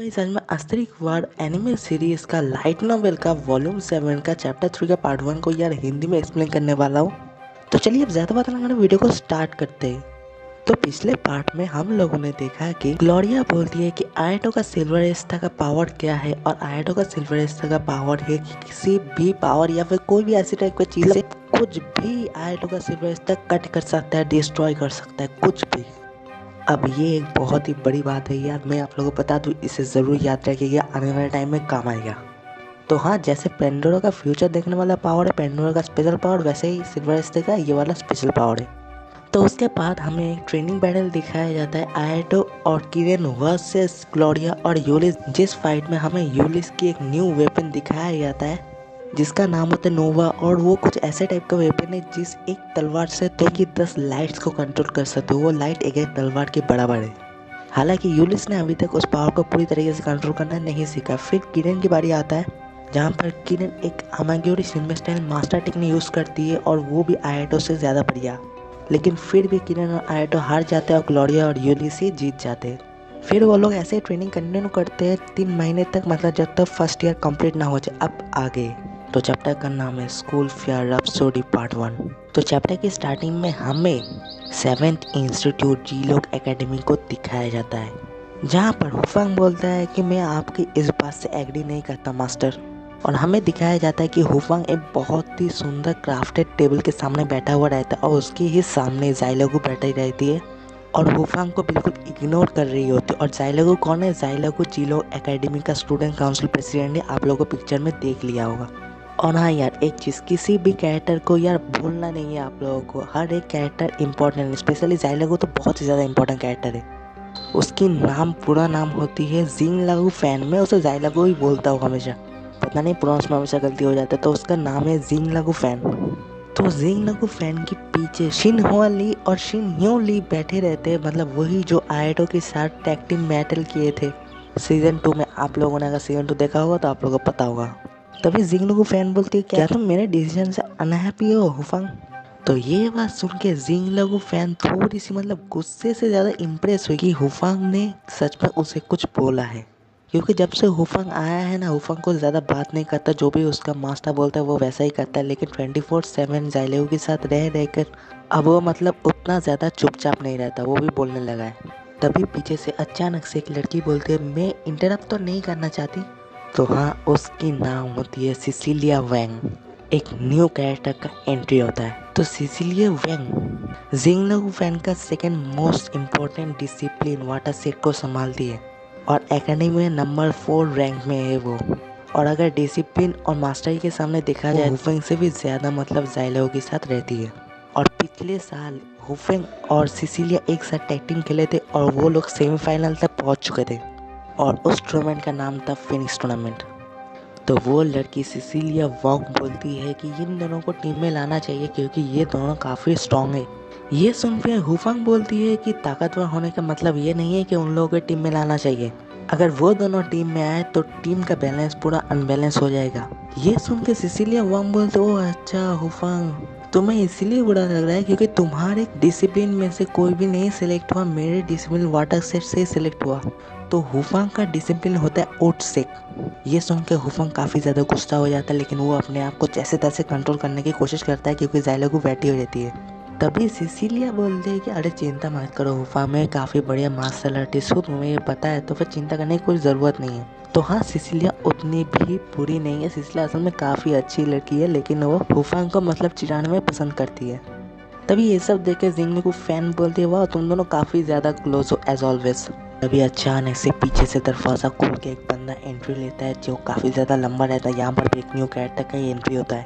Guys आज मैं अस्त्रिक वार anime series का लाइट नॉवेल का वॉल्यूम 7 का चैप्टर 3 का पार्ट 1 को यार हिंदी में एक्सप्लेन करने वाला हूँ। तो चलिए अब ज़्यादा बात ना करके वीडियो को स्टार्ट करते हैं। तो पिछले पार्ट में हम लोगों ने देखा कि ग्लोरिया बोलती है कि आयटो का सिल्वर एस्टा का पावर क्या है, और आयटो का सिल्वर एस्टा का पावर है कि किसी भी पावर या फिर कोई भी ऐसी टाइप की चीज़ से कुछ भी आयटो का सिल्वर एस्टा कट कर सकता है, डिस्ट्रॉय कर सकता है, कुछ भी। अब ये एक बहुत ही बड़ी बात है यार, मैं आप लोगों को बता दूं, इसे ज़रूर याद रखिएगा, आने वाले टाइम में काम आएगा। तो हाँ, जैसे पेंडोरा का फ्यूचर देखने वाला पावर है, पेंडोरा का स्पेशल पावर, वैसे ही सिल्वर एस्टे का ये वाला स्पेशल पावर है। तो उसके बाद हमें एक ट्रेनिंग बैटल दिखाया जाता है, आयटो और किरेन वर्सेस ग्लोरिया और यूलिस, जिस फाइट में हमें यूलिस की एक न्यू वेपन दिखाया जाता है जिसका नाम होता है नोवा, और वो कुछ ऐसे टाइप का वेपन है जिस एक तलवार से तो कि 10 लाइट्स को कंट्रोल कर सकते हो। वो लाइट एक तलवार के बराबर है। हालांकि यूलिस ने अभी तक उस पावर को पूरी तरीके से कंट्रोल करना नहीं सीखा। फिर किरेन की बारी आता है, जहाँ पर किरेन एक अमाग्योरी शिनबे स्टाइल मास्टर टेक्निक यूज़ करती है, और वो भी आयटो से ज़्यादा बढ़िया। लेकिन फिर भी किरेन और आयटो हार जाते हैं और ग्लोरिया और यूलिस ही जीत जाते हैं। फिर वो लोग ऐसे ट्रेनिंग कंटिन्यू करते हैं 3 महीने तक, मतलब जब तक फर्स्ट ईयर कंप्लीट ना हो जाए। अब आगे तो चैप्टर का नाम है स्कूल फेयर रैप्सोडी पार्ट 1। तो चैप्टर की स्टार्टिंग में हमें 7th इंस्टीट्यूट जीलोग एकेडमी को दिखाया जाता है, जहाँ पर हुफंग बोलता है कि मैं आपकी इस बात से एग्री नहीं करता मास्टर। और हमें दिखाया जाता है कि हुफंग एक बहुत ही सुंदर क्राफ्टेड टेबल के सामने बैठा हुआ रहता है, और उसके ही सामने ज़ाइलोगु बैठी रहती है और हुफंग को बिल्कुल इग्नोर कर रही होती है। और ज़ाइलोगु कौन है? ज़ाइलोगु जीलोग एकेडमी का स्टूडेंट काउंसिल प्रेसिडेंट है, आप लोगों को पिक्चर में देख लिया होगा। और हाँ यार, एक चीज़, किसी भी कैरेक्टर को यार भूलना नहीं है आप लोगों को। हर एक कैरेक्टर इंपॉर्टेंट है, स्पेशली ज़ाइलोगु तो बहुत ही ज़्यादा इंपॉर्टेंट कैरेक्टर है। उसकी पूरा नाम होती है जिंगलागु फैन। मैं उसे ज़ाइलोगु ही बोलता हूँ हमेशा, पता नहीं प्रोनाउंस में हमेशा गलती हो जाता है। तो उसका नाम है जिंगलागु फैन। तो जिंगलागु फैन के पीछे शिनहुआ ली और शिनह्यो ली बैठे रहते हैं, मतलब वही जो आयटो के साथ टैग टीम बैटल किए थे सीजन 2 में। आप लोगों ने अगर सीजन 2 देखा होगा तो आप लोगों को पता होगा। तभी जिंगलागु फैन बोलती है, क्या तुम मेरे डिसीजन से अनहैप्पी हो हुफंग? तो ये बात सुन के जिंगलागु फैन थोड़ी सी मतलब गुस्से से ज़्यादा इम्प्रेस हुई कि हुफंग ने सच में उसे कुछ बोला है। क्योंकि जब से हुफंग आया है ना, हुफंग को ज़्यादा बात नहीं करता, जो भी उसका मास्टर बोलता है वो वैसा ही करता है। लेकिन 24/7 ज़ाइलोगु के साथ रह कर अब वो मतलब उतना ज़्यादा चुपचाप नहीं रहता, वो भी बोलने लगा है। तभी पीछे से अचानक से एक लड़की बोलती है, मैं इंटरप्ट तो नहीं करना चाहती। तो हाँ, उसकी नाम होती है सिसिलिया वैंग। एक न्यू कैरेक्टर का एंट्री होता है। तो सिसिलिया वैंग जिंगलागु फैन का second most important discipline water set को संभालती है, और एकेडमी में नंबर 4 रैंक में है वो। और अगर डिसिप्लिन और मास्टरी के सामने देखा जाए, हुफेंग से भी ज़्यादा मतलब ज़ाइलोगु के साथ रहती है। और पिछले साल हुफेंग और सिसिलिया एक साथ टैग टीम खेले थे, और वो लोग सेमीफाइनल तक पहुंच चुके थे, और उस टूर्नामेंट का नाम था फिनिक्स टूर्नामेंट। तो वो लड़की सिसिलिया वॉक बोलती है कि इन दोनों को टीम में लाना चाहिए, क्योंकि ये दोनों काफ़ी स्ट्रॉन्ग है। ये सुन के हुफंग बोलती है कि ताकतवर होने का मतलब ये नहीं है कि उन लोगों को टीम में लाना चाहिए। अगर वो दोनों टीम में आए तो टीम का बैलेंस पूरा अनबैलेंस हो जाएगा। ये सुन के सिसिलिया वॉन्ग बोलते, ओ अच्छा हुफंग, तुम्हें इसीलिए बुरा लग रहा है क्योंकि तुम्हारे डिसिप्लिन में से कोई भी नहीं सिलेक्ट हुआ, मेरे डिसिप्लिन वाटर सेट से सिलेक्ट हुआ। तो हुफंग का डिसिप्लिन होता है ओट सेक। ये सुन के हुफंग काफ़ी ज़्यादा गुस्सा हो जाता है, लेकिन वो अपने आप को जैसे तैसे कंट्रोल करने की कोशिश करता है, क्योंकि ज़ाइलोगु बैठी हुई रहती है। तभी सिसिलिया बोलती है कि अरे चिंता मत करो हुफंग, मैं काफ़ी बढ़िया मार्शल आर्टिस्ट हूँ, तुम्हें ये पता है, तो फिर चिंता करने की कोई ज़रूरत नहीं है। तो हाँ, सिसिलिया उतनी भी बुरी नहीं है। सिसिलिया असल में काफ़ी अच्छी लड़की है, लेकिन वो हुफंग को मतलब चिढ़ाने में पसंद करती है। तभी ये सब देख के जिंगलागु फैन बोलती है, वाह तुम दोनों काफ़ी ज़्यादा क्लोज हो एज ऑलवेज। तभी अचानक से पीछे से दरवाज़ा खोल के एक बंदा एंट्री लेता है, जो काफ़ी ज़्यादा लंबा रहता है। यहाँ पर भी एक न्यू कैरेक्टर का एंट्री होता है,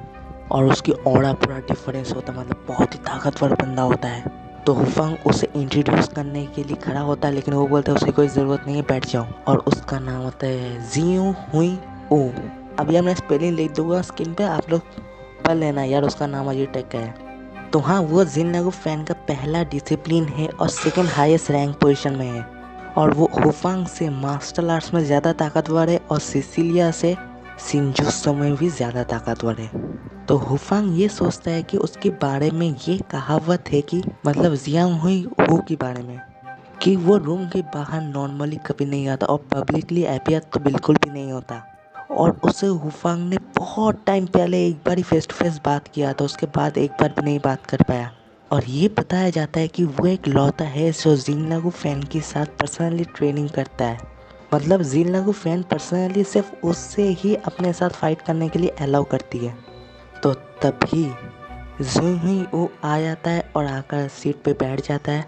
और उसकी ऑरा पूरा डिफरेंस होता है, मतलब बहुत ही ताकतवर बंदा होता है। तो हुफंग उसे इंट्रोड्यूस करने के लिए खड़ा होता है, लेकिन वो बोलता है उसे कोई ज़रूरत नहीं है, बैठ जाओ। और उसका नाम होता है जियो हुई ओ। अभी मैं स्पेलिंग लिख दूंगा स्क्रीन पे, आप लोग पढ़ लेना यार, उसका नाम अजीब टाइप का है। तो हाँ, वो जिंगलागु फैन का पहला डिसिप्लिन है और सेकंड हाईएस्ट रैंक पोजीशन में है, और वो हुफंग से मार्शल आर्ट्स में ज़्यादा ताकतवर है, और सिसिलिया से शिनजुत्सु में भी ज़्यादा ताकतवर है। तो हुफंग ये सोचता है कि उसके बारे में ये कहावत है कि मतलब जियांग हुई हो के बारे में कि वो रूम के बाहर नॉर्मली कभी नहीं आता और पब्लिकली अपीयर तो बिल्कुल भी नहीं होता। और उससे हुफांग ने बहुत टाइम पहले एक बार ही फेस टू फेस बात किया था, उसके बाद एक बार भी नहीं बात कर पाया। और ये बताया जाता है कि वो एक लौता है जो जिनलागू फैन के साथ पर्सनली ट्रेनिंग करता है। मतलब जिनलागू फैन पर्सनली सिर्फ उससे ही अपने साथ फाइट करने के लिए अलाउ करती है। तो तभी ज़ूं ही वो आ जाता है और आकर सीट पे बैठ जाता है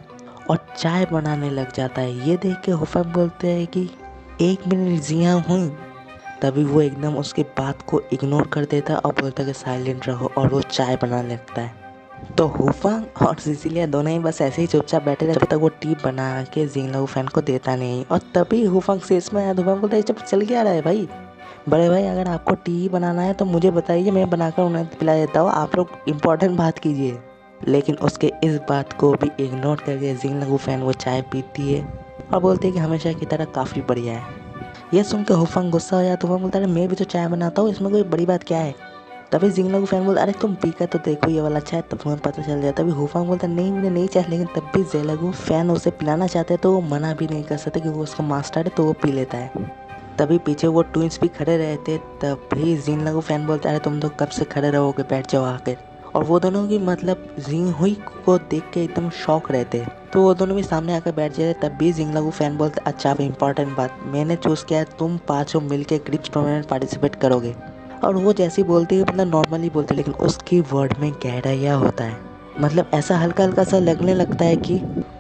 और चाय बनाने लग जाता है। ये देख के हुफैंग बोलते हैं कि 1 मिनट जिया हुई। तभी वो एकदम उसकी बात को इग्नोर कर देता है और बोलता है कि साइलेंट रहो, और वो चाय बनाने लगता है। तो हुफैंग और सिसिलिया दोनों ही बस ऐसे ही चुपचाप बैठे रहते जब तक वो टी बना के जिनलागू फैन को देता नहीं। और तभी हुफैंग से इसमें आया। हुफैंग बोलता है जब चल क्या रहा है भाई, बड़े भाई अगर आपको टी बनाना है तो मुझे बताइए, मैं बनाकर उन्हें पिला देता हूँ, आप लोग इम्पोर्टेंट बात कीजिए। लेकिन उसके इस बात को भी इग्नोर करके जिनलागू फैन वो चाय पीती है और बोलती है कि हमेशा की तरह काफ़ी बढ़िया है। ये सुन के हुफैंग गुस्सा हो जाता है। हुफैंग बोलता है मैं भी तो चाय बनाता हूँ, इसमें कोई बड़ी बात क्या है। तभी जिनलागू फैन बोलता अरे तुम पी कर तो देखो ये वाला चाय, तब तुम्हें पता चल जाता। तभी हुफैंग बोलता नहीं मुझे नहीं चाहिए, लेकिन तब भी जिनलागू फैन उसे पिलाना चाहते हैं तो वो मना भी नहीं कर सकते क्योंकि वो उसका मास्टर है, तो वो पी लेता है। तभी पीछे वो ट्विंस भी खड़े रहते। तभी जिनलागू फैन बोलता है तुम तो कब से खड़े रहोगे, बैठ जाओ आकर। और वो दोनों की मतलब जिंग हुई को देख के एकदम शॉक रहते, तो वो दोनों भी सामने आकर बैठ जाते। तब भी जिनलागू फैन बोलते अच्छा अब इम्पोर्टेंट बात, मैंने चूज़ किया है तुम पाँचों मिलकर ग्रिप्स टूर्नामेंट पार्टिसिपेट करोगे। और वो जैसी बोलती है मतलब नॉर्मली बोलते, लेकिन उसकी वर्ड में गहराइया होता है। मतलब ऐसा हल्का हल्का सा लगने लगता है कि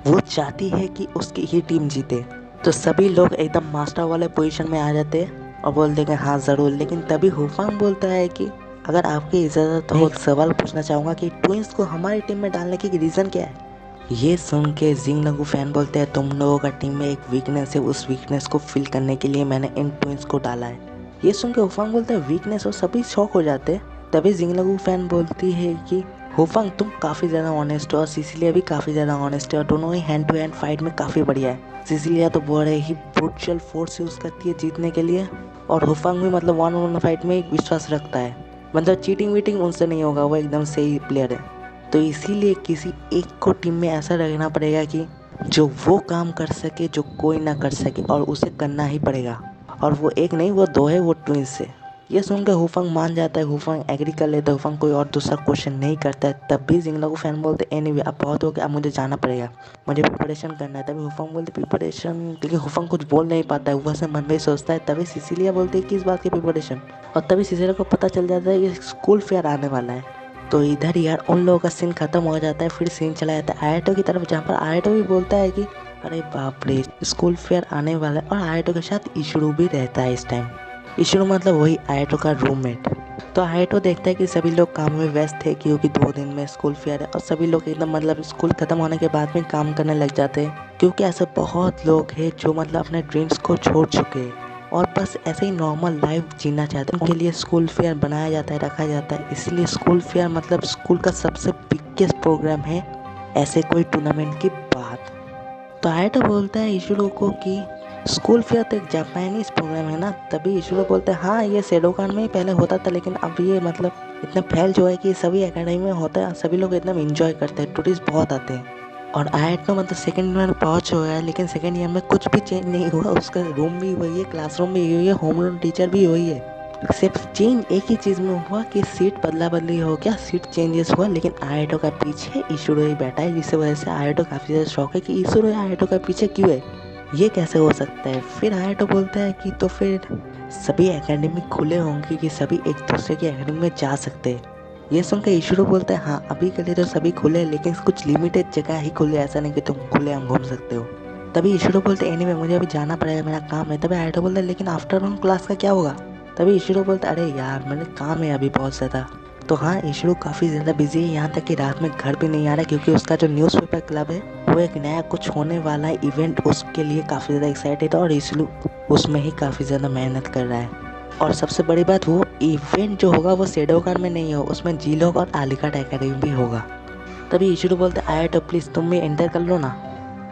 वो चाहती है कि उसकी ही टीम जीते। तो सभी लोग एकदम मास्टर वाले पोजीशन में आ जाते हैं और बोलते हैं हाँ ज़रूर। लेकिन तभी हुफैंग बोलता है कि अगर आपकी इजाज़त हो एक सवाल पूछना चाहूँगा कि ट्विंस को हमारी टीम में डालने की रीज़न क्या है। ये सुन के जिनलागू फैन बोलते हैं तुम लोगों का टीम में एक वीकनेस है, उस वीकनेस को फिल करने के लिए मैंने इन ट्विंस को डाला है। ये सुन के हुफैंग बोलते हैं वीकनेस, और सभी शॉक हो जाते हैं। तभी जिनलागू फैन बोलती है कि हुफैंग तुम काफ़ी ज़्यादा ऑनेस्ट हो और सिसिलिया भी काफ़ी ज़्यादा ऑनेस्ट है और दोनों ही हैंड टू हैंड फाइट में काफ़ी बढ़िया है। सिसिलिया तो बड़े ही ब्रूटल फोर्स यूज़ करती है जीतने के लिए, और हुफैंग भी मतलब 1-on-1 फाइट में एक विश्वास रखता है। मतलब चीटिंग वीटिंग उनसे नहीं होगा, वो एकदम सही प्लेयर है। तो इसीलिए किसी एक को टीम में ऐसा रखना पड़ेगा कि जो वो काम कर सके जो कोई ना कर सके, और उसे करना ही पड़ेगा। और वो एक नहीं वो दो है, वो ट्विंस से। ये सुनकर हुफैंग मान जाता है, हुफैंग एग्री कर लेता है, हुफैंग कोई और दूसरा क्वेश्चन नहीं करता है। तब भी जिनलागू फैन बोलते एनीवे अब बहुत हो गया, अब मुझे जाना पड़ेगा, मुझे प्रिपरेशन करना है। तभी हुफैंग बोलते प्रिपरेशन, लेकिन हुफैंग कुछ बोल नहीं पाता है, वो से मन में ही सोचता है। तभी सिसिलिया बोलती है किस बात की प्रिपरेशन, और तभी सिसिलिया को पता चल जाता है कि स्कूल फेयर आने वाला है। तो इधर यार उन लोगों का सीन खत्म हो जाता है। फिर सीन चला जाता है आयटो की तरफ, जहाँ पर आयटो भी बोलता है कि अरे बाप रे स्कूल फेयर आने वाला है। और आयटो के साथ इशरू भी रहता है इस टाइम। इशरू मतलब वही आयटो का रूममेट। तो आयटो देखता है कि सभी लोग काम में व्यस्त थे क्योंकि 2 दिन में स्कूल फेयर है, और सभी लोग एकदम मतलब स्कूल खत्म होने के बाद में काम करने लग जाते हैं, क्योंकि ऐसे बहुत लोग हैं जो मतलब अपने ड्रीम्स को छोड़ चुके हैं और बस ऐसे ही नॉर्मल लाइफ जीना चाहते हैं। उनके लिए स्कूल फेयर बनाया जाता है, रखा जाता है। इसलिए स्कूल फेयर मतलब स्कूल का सबसे बिगेस्ट प्रोग्राम है ऐसे कोई टूर्नामेंट की बात। तो आयटो बोलता है इशूरो को कि स्कूल फेयर तो एक जापानीज प्रोग्राम है ना। तभी इशूरो बोलते हैं हाँ ये सेडोकान में ही पहले होता था, लेकिन अब ये मतलब इतना फैल जो है कि सभी एकेडमी में होता है, सभी लोग एकदम इंजॉय करते हैं, टूरिस्ट बहुत आते हैं। और आयटो मतलब सेकेंड ईयर में पहुंच हो गया, लेकिन सेकेंड ईयर में कुछ भी चेंज नहीं हुआ। उसका रूम भी वही है, क्लासरूम भी वही है, होम रूम टीचर भी वही है। सिर्फ चेंज एक ही चीज़ में हुआ कि सीट बदला बदली हो गया, सीट चेंजेस हुआ, लेकिन आयटो का पीछे इशूरो ही बैठा है, जिसकी वजह से आयटो काफ़ी ज़्यादा शौक है कि इशूरो आयटो का पीछे क्यों है, ये कैसे हो सकता है। फिर आयटो बोलता है कि तो फिर सभी एकेडमी खुले होंगे कि सभी एक दूसरे की एकेडमी में जा सकते हैं। ये सुनकर इशूरो बोलता है हाँ अभी के लिए तो सभी खुले, लेकिन कुछ लिमिटेड जगह ही खुले, ऐसा नहीं कि तुम खुले हम घूम सकते हो। तभी इशूरो बोलते एनीवे मुझे अभी जाना पड़ेगा, मेरा काम है। तभी आयटो बोलता है लेकिन आफ्टरनून क्लास का क्या होगा। तभी इशूरो बोलता अरे यार मैंने काम है अभी बहुत ज़्यादा। तो हाँ इशूरो काफ़ी ज़्यादा बिजी है, यहाँ तक कि रात में घर भी नहीं आ रहा, क्योंकि उसका जो न्यूज़पेपर क्लब है वो एक नया कुछ होने वाला है इवेंट, उसके लिए काफ़ी ज़्यादा एक्साइटेड है और इशूरो उसमें ही काफ़ी ज़्यादा मेहनत कर रहा है। और सबसे बड़ी बात वो इवेंट जो होगा वो सेडोकान में नहीं हो, उसमें जीलोग और आलिकाट एकेडमी भी होगा। तभी इशूरो बोलते आयटो प्लीज़ तुम भी एंटर कर लो ना।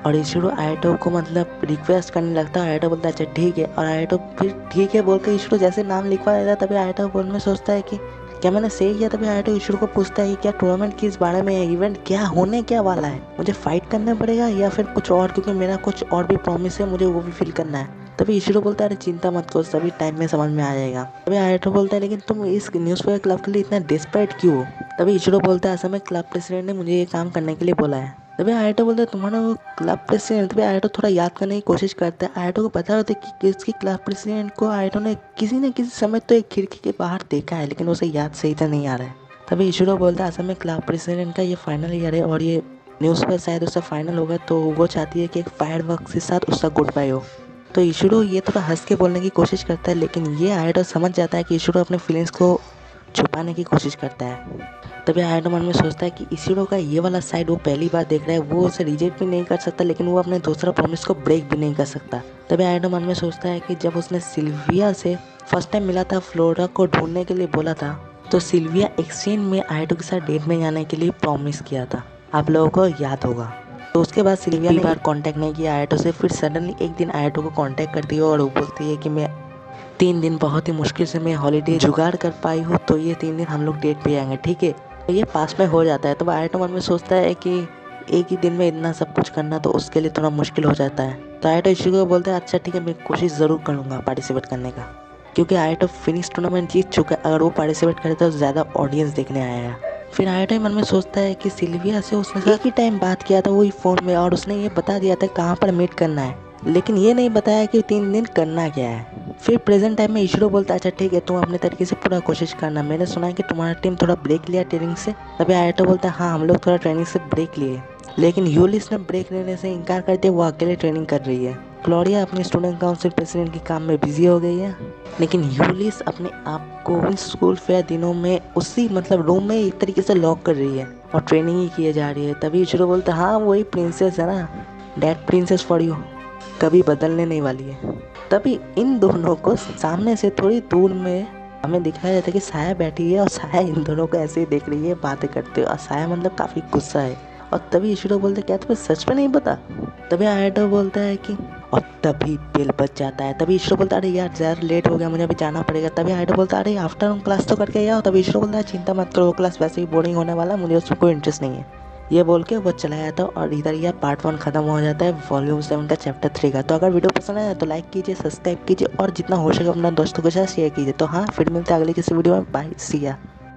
और इशूरो आयटो को मतलब रिक्वेस्ट करने लगता है। आयटो बोलता है अच्छा ठीक है, और आयटो फिर ठीक है बोल के इशूरो जैसे नाम लिखवा देता है। तभी आयटो बोल में सोचता है कि क्या मैंने सही किया? तभी आयटो इशरू को पूछता है कि क्या टूर्नामेंट किस बारे में है, इवेंट क्या होने क्या वाला है, मुझे फाइट करना पड़ेगा या फिर कुछ और, क्योंकि मेरा कुछ और भी प्रॉमिस है, मुझे वो भी फिल करना है। तभी इशरू बोलता है अरे चिंता मत करो, सभी टाइम में समझ में आ जाएगा। तभी आयटो बोलता है लेकिन तुम इस न्यूज़पेपर क्लब के लिए इतना डेस्परेट क्यों हो? तभी इशरू बोलता है असल में क्लब प्रेसिडेंट ने मुझे ये काम करने के लिए बोला है। तभी आयटो बोलता है तुम्हारा वो क्लब प्रेसिडेंट? तभी आयटो थोड़ा याद करने की कोशिश करता है। आयटो को पता होता है कि किसकी क्लब प्रेसिडेंट को आयटो ने किसी न किसी समय तो एक खिड़की के बाहर देखा है, लेकिन उसे याद सही से नहीं आ रहा है। तभी इशूरो बोलता है असल में क्लब प्रेसिडेंट का ये फाइनल ईयर है और ये न्यूज़ पर शायद उसका फाइनल होगा, तो वो चाहती है कि एक फायरवर्क्स के साथ उसका गुड बाय हो। तो इशूरो ये थोड़ा हंस के बोलने की कोशिश करता है, लेकिन ये आयटो समझ जाता है कि इशूरो अपने फीलिंग्स को छुपाने की कोशिश करता है। तभी आयटो मन में सोचता है कि इशूरो का ये वाला साइड वो पहली बार देख रहा है, वो उसे रिजेक्ट भी नहीं कर सकता, लेकिन वो अपने दूसरा प्रॉमिस को ब्रेक भी नहीं कर सकता। तभी आयटो मन में सोचता है कि जब उसने सिल्विया से फर्स्ट टाइम मिला था, फ्लोरा को ढूंढने के लिए बोला था, तो सिल्विया एक्सचेंज में आयटो के साथ डेट में जाने के लिए प्रॉमिस किया था, आप लोगों को याद होगा। तो उसके बाद सिल्विया ने बार कांटेक्ट नहीं किया आयटो से, फिर सडनली एक दिन आयटो को कांटेक्ट करती है और वो बोलती है कि मैं 3 दिन बहुत ही मुश्किल से मैं हॉलीडे जुगाड़ कर पाई हूँ, तो ये 3 दिन हम लोग डेट पे आएंगे, ठीक है। तो ये पास में हो जाता है। तो आयटो मन में सोचता है कि एक ही दिन में इतना सब कुछ करना तो उसके लिए थोड़ा मुश्किल हो जाता है। तो आयटो इशू को बोलता है अच्छा ठीक है, मैं कोशिश ज़रूर करूँगा पार्टिसिपेट करने का, क्योंकि आयटो फिनिश टूर्नामेंट जीत चुका है, अगर वो पार्टिसिपेट करे तो ज़्यादा ऑडियंस देखने आएगा। फिर आयटो मन में सोचता है कि सिल्विया से उसने एक ही टाइम बात किया था वही फ़ोन में, और उसने ये बता दिया था कहाँ पर मीट करना है, लेकिन ये नहीं बताया कि 3 दिन करना क्या है। फिर प्रेजेंट टाइम में इशरू बोलता है अच्छा ठीक है, तुम अपने तरीके से पूरा कोशिश करना, मैंने सुना है कि तुम्हारा टीम थोड़ा ब्रेक लिया ट्रेनिंग से। तभी आयटो बोलता है हाँ हम लोग थोड़ा ट्रेनिंग से ब्रेक लिए, लेकिन यूलिस ने ब्रेक लेने से इनकार करते वो अकेले ट्रेनिंग कर रही है। क्लोरिया अपने स्टूडेंट काउंसिल प्रेसिडेंट के काम में बिजी हो गई है, लेकिन यूलिस अपने आप को स्कूल फेयर दिनों में उसी रूम में एक तरीके से लॉक कर रही है और ट्रेनिंग ही किए जा रही है। तभी इशरू बोलता है हाँ वही प्रिंसेस है ना, डेट प्रिंसेस फॉर यू, कभी बदलने नहीं वाली है। तभी इन दोनों को सामने से थोड़ी दूर में हमें दिखाया जाता है कि साया बैठी है और साया इन दोनों को ऐसे ही देख रही है बातें करते हुए, और साया काफ़ी गुस्सा है। और तभी इशरू बोलते क्या तुम्हें सच में नहीं पता? तभी आयटो बोलता है कि, और तभी बेल बज जाता है। तभी इशरू बोलता है अरे यार ज़्यादा लेट हो गया, मुझे अभी जाना पड़ेगा। तभी आयटो बोलता है अरे आफ्टरनून क्लास तो करके आओ। तभी इशरू बोलता है चिंता मत करो, वो क्लास वैसे ही बोरिंग होने वाला, मुझे उसमें कोई इंटरेस्ट नहीं है। ये बोल के वो चला जाता है और इधर यह पार्ट 1 खत्म हो जाता है वॉल्यूम 7 का चैप्टर 3 का। तो अगर वीडियो पसंद आया तो लाइक कीजिए, सब्सक्राइब कीजिए और जितना हो सके अपना दोस्तों के साथ शेयर कीजिए। तो हाँ फिर मिलते हैं अगले किसी वीडियो में, बाय, सी या।